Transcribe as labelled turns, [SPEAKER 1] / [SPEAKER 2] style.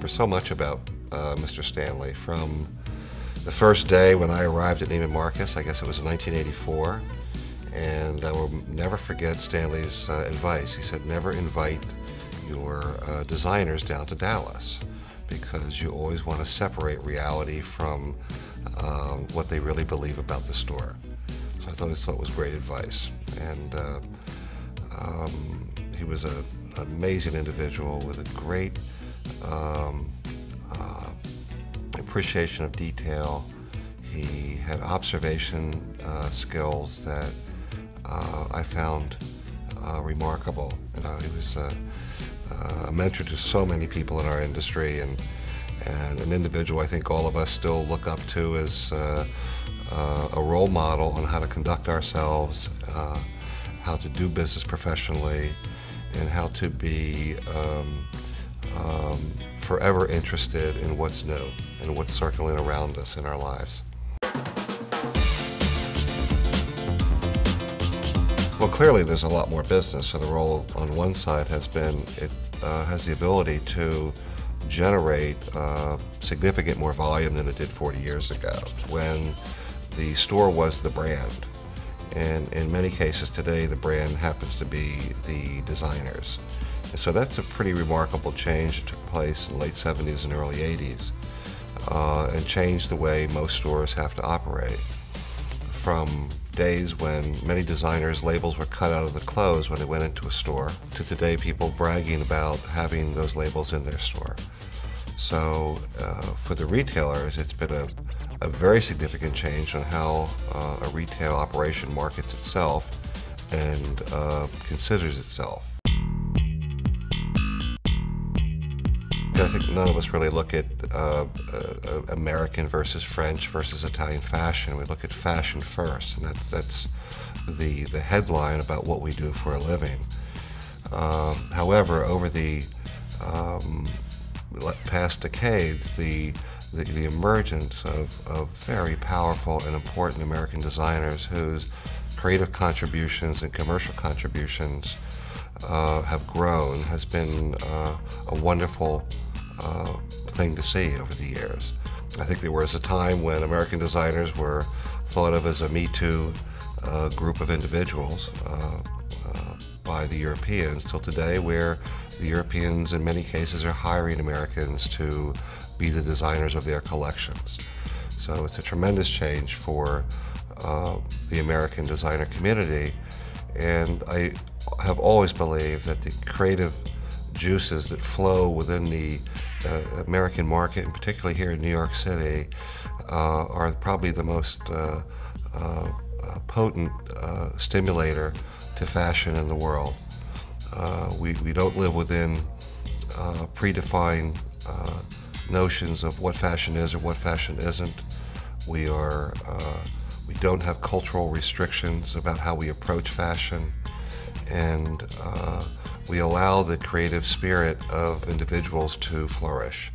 [SPEAKER 1] so much about Mr. Stanley. From the first day when I arrived at Neiman Marcus, I guess it was in 1984, and I will never forget Stanley's advice. He said, never invite your designers down to Dallas, because you always want to separate reality from what they really believe about the store. So I thought it was great advice. And he was an amazing individual with a great appreciation of detail. He had observation skills that I found remarkable. He was a mentor to so many people in our industry, and an individual I think all of us still look up to as a role model on how to conduct ourselves, how to do business professionally, and how to be forever interested in what's new and what's circling around us in our lives. Well, clearly there's a lot more business, so the role on one side has been, it has the ability to generate significant more volume than it did 40 years ago, when the store was the brand. And in many cases today, the brand happens to be the designers. And so that's a pretty remarkable change that took place in the late 70s and early 80s, and changed the way most stores have to operate. From days when many designers' labels were cut out of the clothes when they went into a store, to today people bragging about having those labels in their store. So for the retailers, it's been a very significant change on how a retail operation markets itself and considers itself. I think none of us really look at American versus French versus Italian fashion. We look at fashion first, and that's the headline about what we do for a living. However, over the past decades, the emergence of very powerful and important American designers whose creative contributions and commercial contributions have grown has been a wonderful thing to see over the years. I think there was a time when American designers were thought of as a Me Too group of individuals by the Europeans, till today where the Europeans in many cases are hiring Americans to be the designers of their collections. So it's a tremendous change for the American designer community, and I have always believed that the creative juices that flow within the American market, and particularly here in New York City, are probably the most potent stimulator to fashion in the world. We don't live within predefined notions of what fashion is or what fashion isn't. We don't have cultural restrictions about how we approach fashion, and we allow the creative spirit of individuals to flourish.